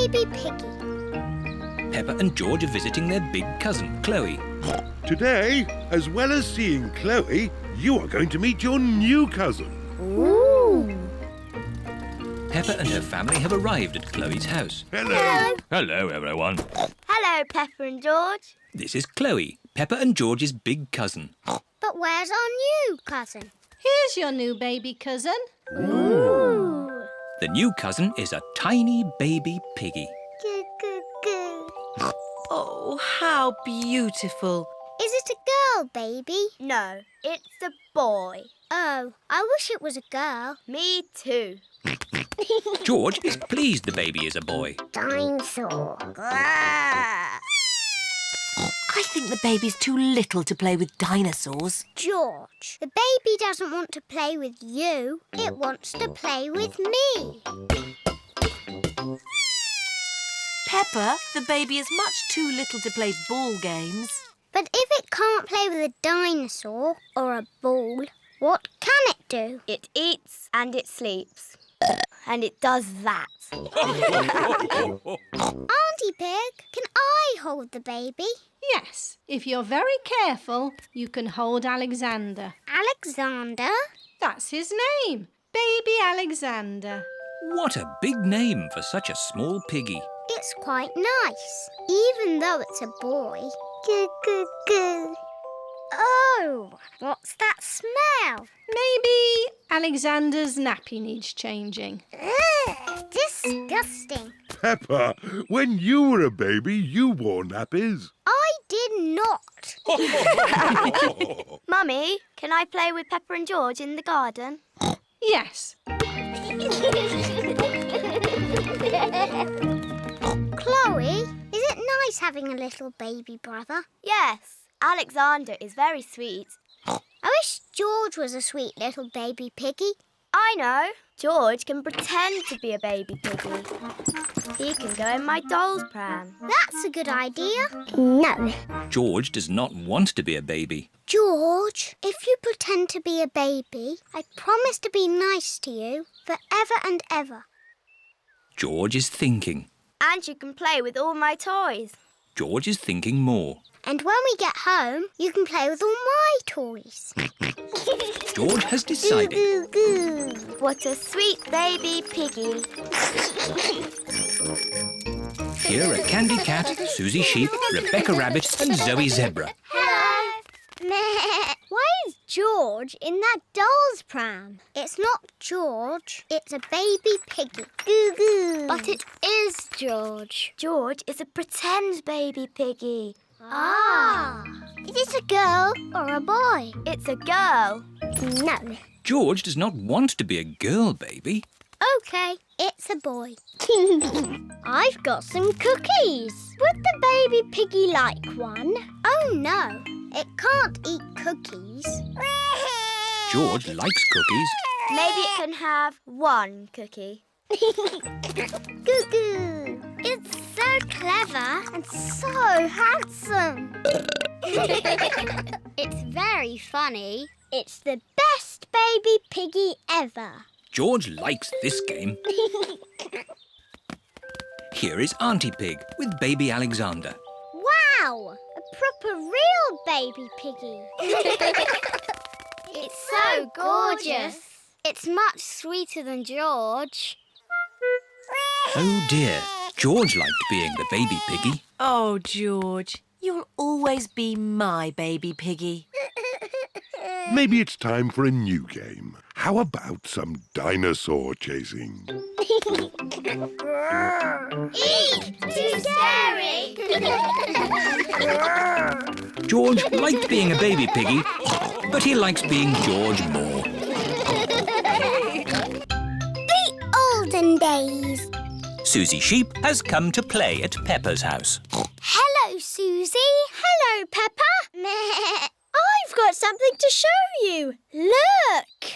baby piggy. Peppa and George are visiting their big cousin, Chloe. Today, as well as seeing Chloe, you are going to meet your new cousin. Ooh. Peppa and her family have arrived at Chloe's house. Hello. Hello, everyone. Hello, Peppa and George. This is Chloe, Peppa and George's big cousin. But where's our new cousin? Here's your new baby cousin. Ooh. The new cousin is a tiny baby piggy. Goo, goo, goo. Oh, how beautiful. Is it a girl, baby? No, it's a boy. Oh, I wish it was a girl. Me too. George is pleased the baby is a boy. Dinosaur. I think the baby's too little to play with dinosaurs. George, the baby doesn't want to play with you. It wants to play with me. Peppa, the baby is much too little to play ball games. But if it can't play with a dinosaur or a ball, what can it do? It eats and it sleeps. And it does that. Auntie Pig, can I hold the baby? Yes, if you're very careful, you can hold Alexander. Alexander? That's his name, Baby Alexander. What a big name for such a small piggy. It's quite nice, even though it's a boy. Goo, goo, goo. Oh, what's that smell? Maybe Alexander's nappy needs changing. Ugh, disgusting. Peppa, when you were a baby, you wore nappies. I did not. Mummy, can I play with Peppa and George in the garden? Yes. Chloe, is it nice having a little baby brother? Yes, Alexander is very sweet. I wish George was a sweet little baby piggy. I know. George can pretend to be a baby piggy. He can go in my doll's pram. That's a good idea. No. George does not want to be a baby. George, if you pretend to be a baby, I promise to be nice to you forever and ever. George is thinking. And you can play with all my toys. George is thinking more. And when we get home, you can play with all my toys. George has decided. Goo, goo, goo. What a sweet baby piggy. Here are Candy Cat, Susie Sheep, Rebecca Rabbit and Zoe Zebra. Hello. Meh. Why is George in that doll's pram? It's not George. It's a baby piggy. Goo goo. But it is George. George is a pretend baby piggy. Ah. Is it a girl or a boy? It's a girl. No. George does not want to be a girl baby. OK, it's a boy. I've got some cookies. Would the baby piggy like one? Oh, no. It can't eat cookies. George likes cookies. Maybe it can have one cookie. Goo goo. It's so clever and so handsome. It's very funny. It's the best baby piggy ever. George likes this game. Here is Auntie Pig with baby Alexander. Wow! A proper real baby piggy. It's so gorgeous. It's much sweeter than George. Oh dear, George liked being the baby piggy. Oh, George, you'll always be my baby piggy. Maybe it's time for a new game. How about some dinosaur chasing? Eek! Too scary! George liked being a baby piggy, but he likes being George more. The olden days. Susie Sheep has come to play at Peppa's house. Hello, Susie. Hello, Peppa. Meh. I've got something to show you. Look.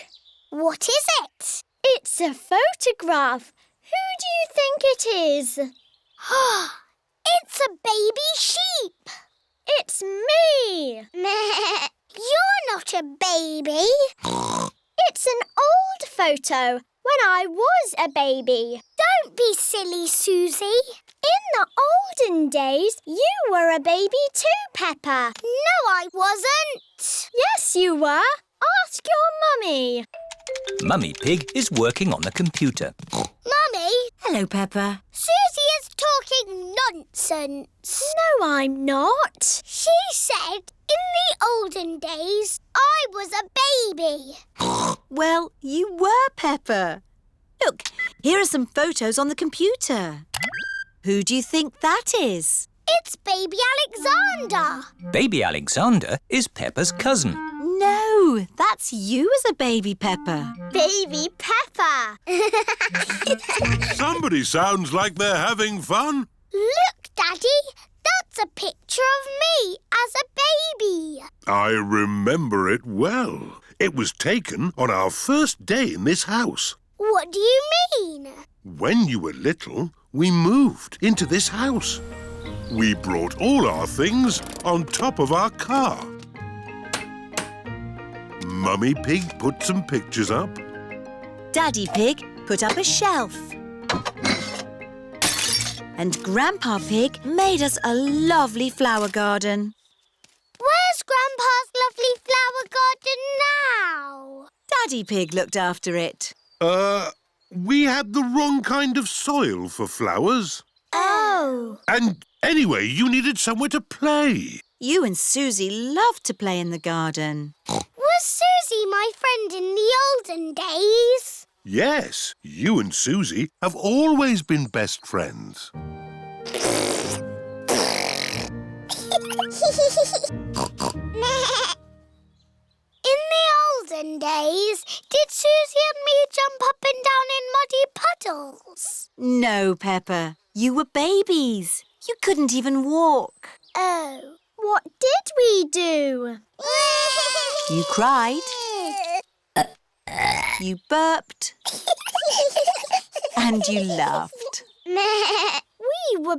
What is it? It's a photograph. Who do you think it is? It's a baby sheep. It's me. Meh. You're not a baby. It's an old photo when I was a baby. Don't be silly, Susie. In the olden days, you were a baby too, Peppa. No, I wasn't. Yes, you were. Ask your mummy. Mummy Pig is working on the computer. Mummy, Hello, Peppa. Susie is talking nonsense. No, I'm not. She said in the olden days I was a baby. Well, you were, Peppa. Look, here are some photos on the computer. Who do you think that is? It's baby Alexander. Baby Alexander is Peppa's cousin. No, that's you as a baby, Peppa. Baby Peppa. Somebody sounds like they're having fun. Look, Daddy. That's a picture of me as a baby. I remember it well. It was taken on our first day in this house. What do you mean? When you were little, we moved into this house. We brought all our things on top of our car. Mummy Pig put some pictures up. Daddy Pig put up a shelf. And Grandpa Pig made us a lovely flower garden. Where's Grandpa's lovely flower garden now? Daddy Pig looked after it. We had the wrong kind of soil for flowers. Oh. And anyway, you needed somewhere to play. You and Susie loved to play in the garden. Was Susie my friend in the olden days? Yes, you and Susie have always been best friends. In the olden days, did Susie and me jump up and down in muddy puddles? No, Peppa. You were babies. You couldn't even walk. Oh, what did we do? You cried. You burped. And you laughed. We were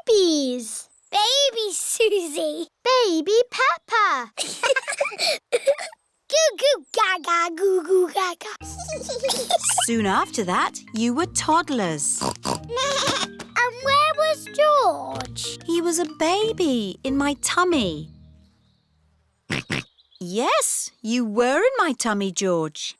babies. Baby Susie. Baby Peppa. Goo goo gaga, goo goo gaga. Soon after that, you were toddlers. And where was George? He was a baby in my tummy. Yes, you were in my tummy, George.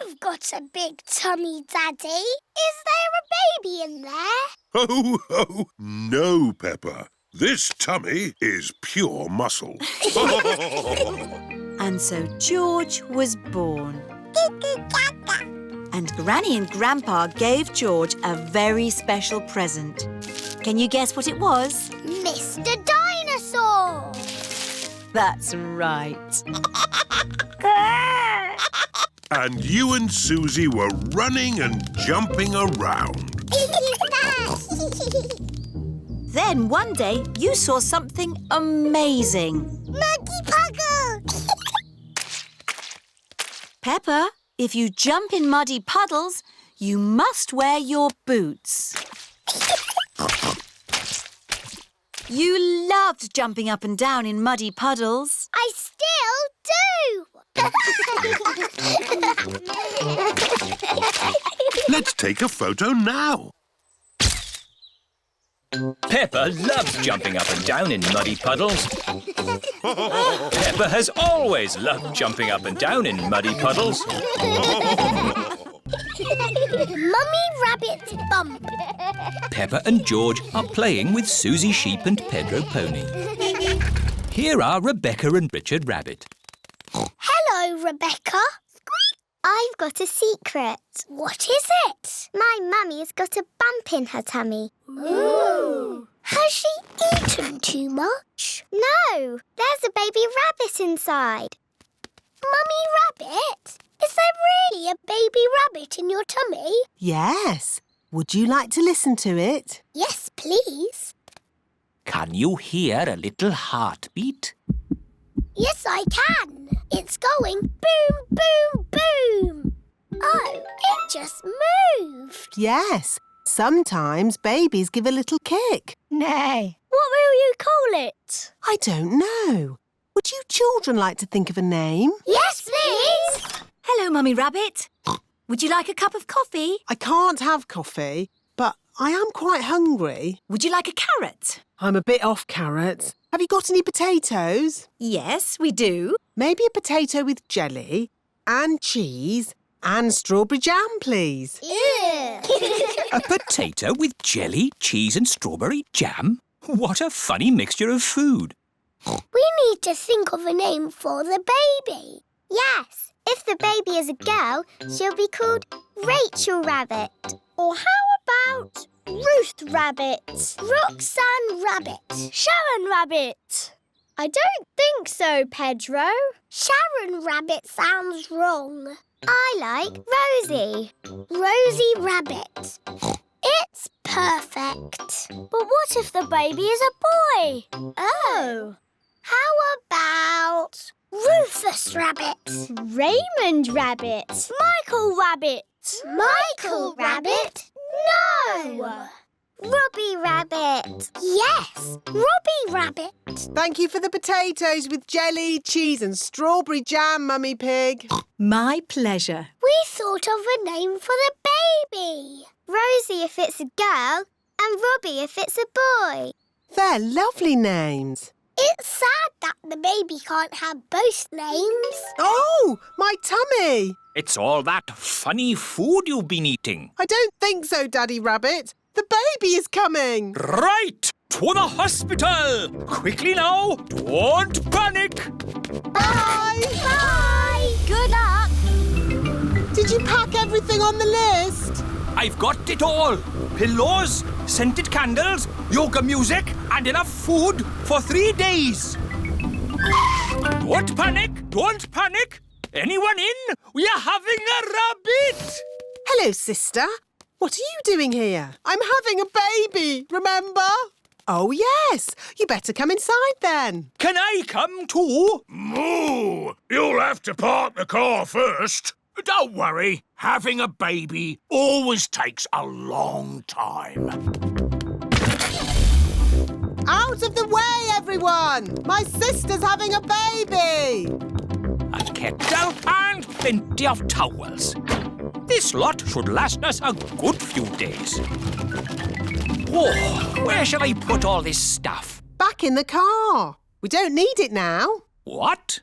You've got a big tummy, Daddy. Is there a baby in there? Ho, ho! No, Peppa. This tummy is pure muscle. And so George was born. And Granny and Grandpa gave George a very special present. Can you guess what it was? Mr. Dinosaur. That's right. And you and Susie were running and jumping around. Then one day you saw something amazing. Muggy Puggle. Peppa, if you jump in muddy puddles, you must wear your boots. You loved jumping up and down in muddy puddles. I still do. Let's take a photo now. Peppa loves jumping up and down in muddy puddles. Peppa has always loved jumping up and down in muddy puddles. Mummy Rabbit's bump. Peppa and George are playing with Susie Sheep and Pedro Pony. Here are Rebecca and Richard Rabbit. Hello, Rebecca. I've got a secret. What is it? My mummy's got a bump in her tummy. Ooh. Has she eaten too much? No, there's a baby rabbit inside. Mummy Rabbit, is there really a baby rabbit in your tummy? Yes. Would you like to listen to it? Yes, please. Can you hear a little heartbeat? Yes, I can. It's going boom, boom, boom. Oh, it just moved. Yes. Sometimes babies give a little kick. Nay. What will you call it? I don't know. Would you children like to think of a name? Yes, please. Hello, Mummy Rabbit. Would you like a cup of coffee? I can't have coffee, but I am quite hungry. Would you like a carrot? I'm a bit off carrots. Have you got any potatoes? Yes, we do. Maybe a potato with jelly and cheese and strawberry jam, please. Ew. A potato with jelly, cheese and strawberry jam? What a funny mixture of food. We need to think of a name for the baby. Yes, if the baby is a girl, she'll be called Rachel Rabbit. Or how about Ruth Rabbit? Roxanne Rabbit. Sharon Rabbit. I don't think so, Pedro. Sharon Rabbit sounds wrong. I like Rosie. Rosie Rabbit. It's perfect. But what if the baby is a boy? Oh. How about Rufus Rabbit? Raymond Rabbit. Michael Rabbit. Michael Rabbit? No! Robbie Rabbit. Yes, Robbie Rabbit. Thank you for the potatoes with jelly, cheese and strawberry jam, Mummy Pig. My pleasure. We thought of a name for the baby. Rosie if it's a girl and Robbie if it's a boy. They're lovely names. It's sad that the baby can't have both names. Oh, my tummy. It's all that funny food you've been eating. I don't think so, Daddy Rabbit. The baby is coming. Right! To the hospital! Quickly now! Don't panic! Bye. Bye. Good luck. Did you pack everything on the list? I've got it all. Pillows, scented candles, yoga music and enough food for 3 days. Don't panic! Don't panic! Anyone in? We are having a rabbit! Hello, sister. What are you doing here? I'm having a baby, remember? Oh, yes. You better come inside then. Can I come too? Moo! You'll have to park the car first. Don't worry. Having a baby always takes a long time. Out of the way, everyone! My sister's having a baby! A kettle and plenty of towels. This lot should last us a good few days. Oh, where shall I put all this stuff? Back in the car. We don't need it now. What?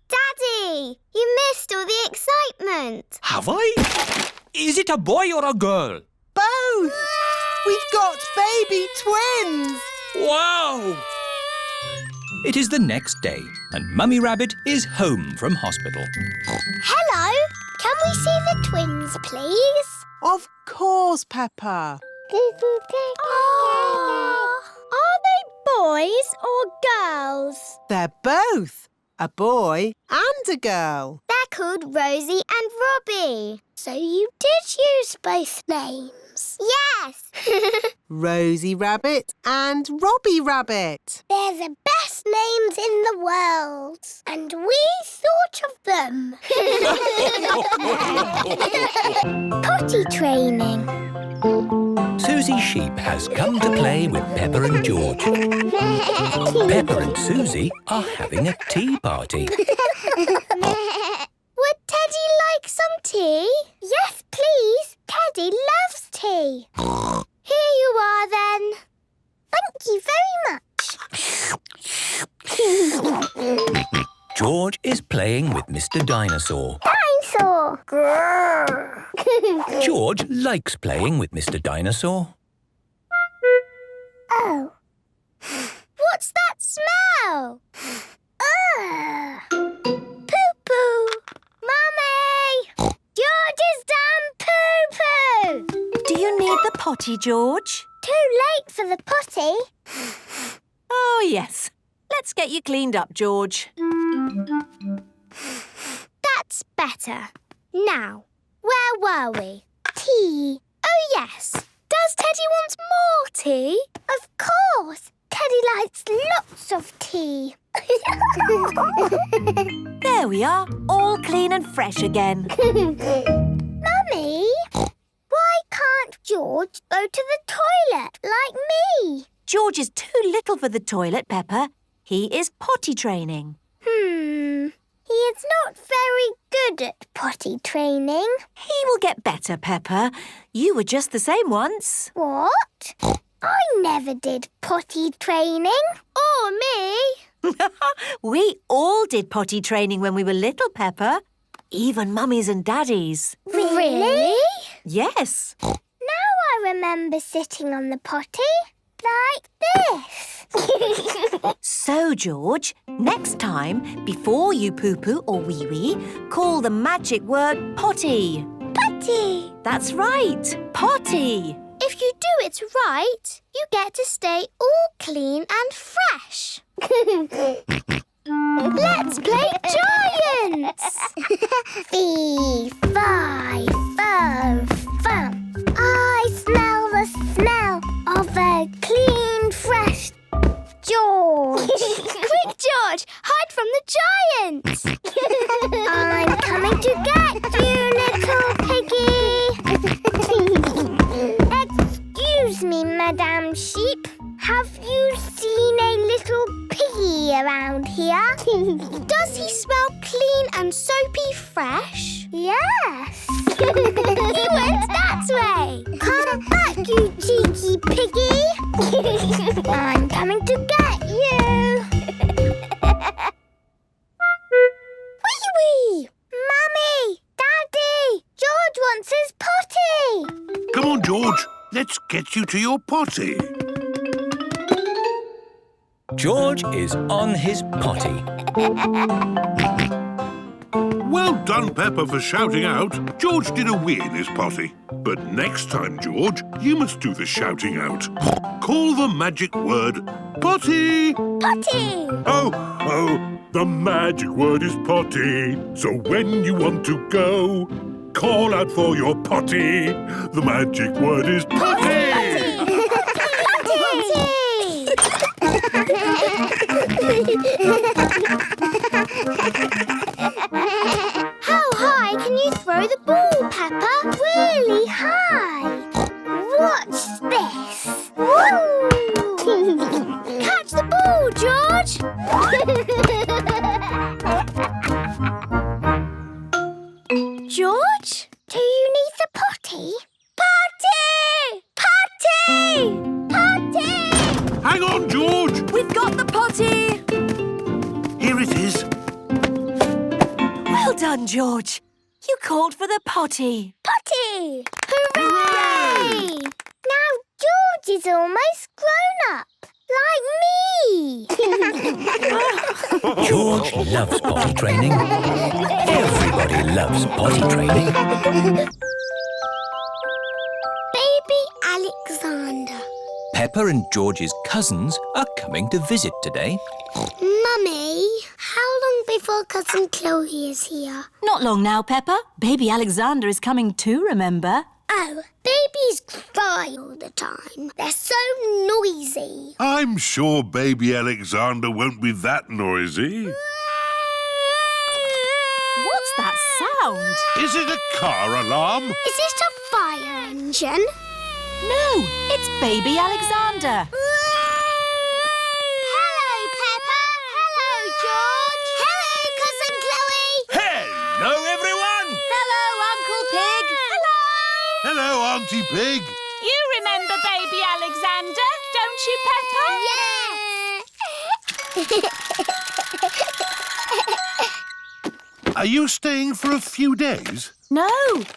Daddy, you missed all the excitement. Have I? Is it a boy or a girl? Both! We've got baby twins! Wow! It is the next day and Mummy Rabbit is home from hospital. Hello. Can we see the twins, please? Of course, Peppa. Oh. Are they boys or girls? They're both. A boy and a girl. They're called Rosie and Robbie. So you did use both names? Yes. Rosie Rabbit and Robbie Rabbit. They're the best names in the world. And we thought of them. Potty training. Susie Sheep has come to play with Peppa and George. Peppa and Susie are having a tea party. Would Teddy like some tea? Yes, please. Teddy loves tea. Here you are, then. Thank you very much. George is playing with Mr. Dinosaur. Dinosaur. Grrr. George likes playing with Mr. Dinosaur. Oh. What's that smell? Ugh. Poo-poo. Mummy! George's done poo-poo! Do you need the potty, George? Too late for the potty. Oh, yes. Let's get you cleaned up, George. That's better. Now, where were we? Tea. Oh, yes. Does Teddy want more tea? Of course. Teddy likes lots of tea. There we are, all clean and fresh again. Mummy, why can't George go to the toilet like me? George is too little for the toilet, Peppa. He is potty training. He is not very good at potty training. He will get better, Peppa. You were just the same once. What? I never did potty training. Or me. We all did potty training when we were little, Peppa. Even mummies and daddies. Really? Yes. Now I remember sitting on the potty like this. So, George, next time, before you poo-poo or wee-wee, call the magic word potty. Potty. That's right, potty. If you do it right, you get to stay all clean and fresh. Let's play giants! Fee, fi, fo, fum. I smell the smell of a clean, fresh George. Quick, George, hide from the giants. I'm coming to get you, little piggy. Excuse me, Madame Sheep. Have you seen a little piggy around here? Does he smell clean and soapy fresh? Yes. He went that way. Come back, you cheeky piggy. I'm coming to get you. Wee-wee! Mummy! Daddy! George wants his potty. Come on, George. Let's get you to your potty. George is on his potty. Well done, Peppa, for shouting out. George did a wee in his potty. But next time, George, you must do the shouting out. Call the magic word potty. Potty! Oh, the magic word is potty. So when you want to go, call out for your potty. The magic word is potty. How high can you throw the ball, Peppa? Really high. Watch this. Woo! Catch the ball, George. George, do you need the potty? Potty! Potty! Potty! Hang on, George. We've got the potty. Here it is. Well done, George. You called for the potty. Potty! Hooray! Now George is almost grown up, like me. George loves potty training. Everybody loves potty training. Baby Alexander. Peppa and George's cousins are coming to visit today. Mummy, how long before Cousin Chloe is here? Not long now, Peppa. Baby Alexander is coming too, remember? Oh, babies cry all the time. They're so noisy. I'm sure baby Alexander won't be that noisy. What's that sound? Is it a car alarm? Is it a fire engine? No, it's baby Alexander. Hello, Peppa. Hello, George. Hello, Cousin Chloe. Hello, everyone! Hello, Uncle Pig. Hello, Auntie Pig. You remember baby Alexander, don't you, Peppa? Are you staying for a few days? No,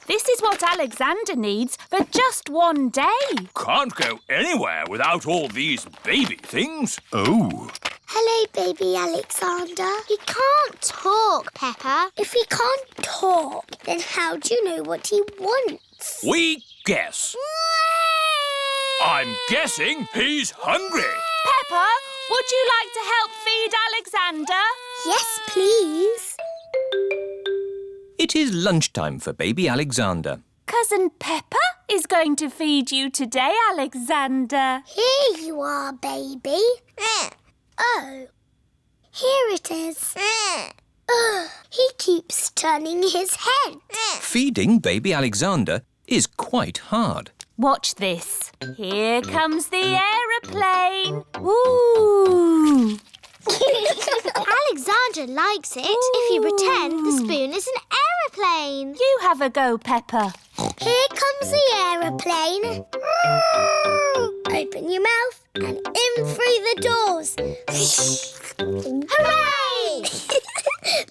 this is what Alexander needs for just one day. Can't go anywhere without all these baby things. Oh. Hello, baby Alexander. He can't talk, Peppa. If he can't talk, then how do you know what he wants? We guess. I'm guessing he's hungry. Peppa, would you like to help feed Alexander? Yes, please. It is lunchtime for baby Alexander. Cousin Peppa is going to feed you today, Alexander. Here you are, baby. Oh, here it is. He keeps turning his head. Feeding baby Alexander is quite hard. Watch this. Here comes the aeroplane. Woo! Alexander likes it if you pretend the spoon is an aeroplane. You have a go, Peppa. Here comes the aeroplane. Open your mouth and in through the doors. Hooray!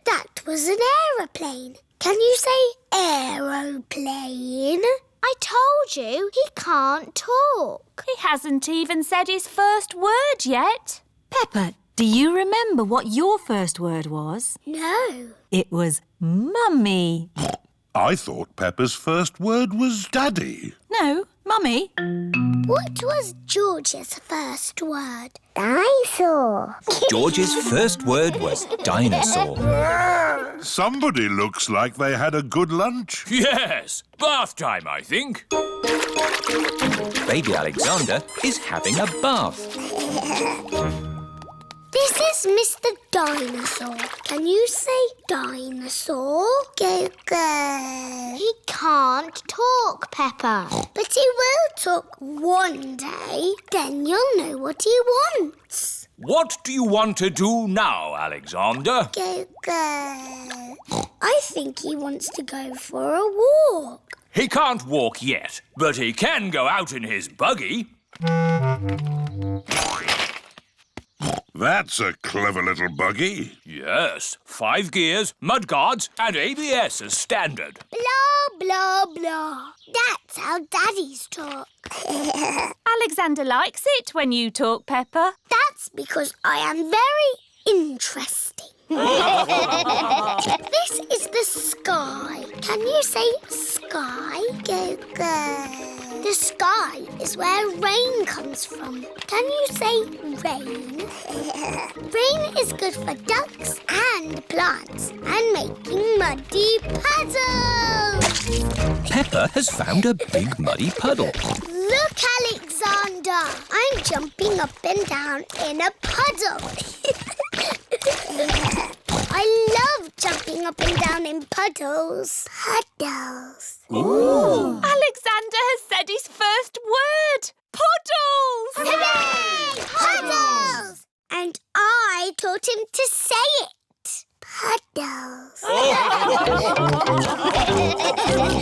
That was an aeroplane. Can you say aeroplane? I told you he can't talk. He hasn't even said his first word yet. Peppa, do you remember what your first word was? No. It was Mummy. I thought Peppa's first word was Daddy. No, Mummy. What was George's first word? Dinosaur. George's first word was dinosaur. Somebody looks like they had a good lunch. Yes, bath time, I think. Baby Alexander is having a bath. This is Mr. Dinosaur. Can you say dinosaur? Go, go. He can't talk, Peppa. But he will talk one day. Then you'll know what he wants. What do you want to do now, Alexander? Go, go. I think he wants to go for a walk. He can't walk yet, but he can go out in his buggy. That's a clever little buggy. Yes, 5 gears, mudguards and ABS as standard. Blah, blah, blah. That's how daddies talk. Alexander likes it when you talk, Peppa. That's because I am very interesting. This is the sky. Can you say sky? Go, go. The sky is where rain comes from. Can you say rain? Rain is good for ducks and plants and making muddy puddles. Peppa has found a big muddy puddle. Look, Alexander. I'm jumping up and down in a puddle. I love jumping up and down in puddles. Puddles. Ooh. Alexander has said his first word. Puddles! Hooray! Puddles! And I taught him to say it. Puddles.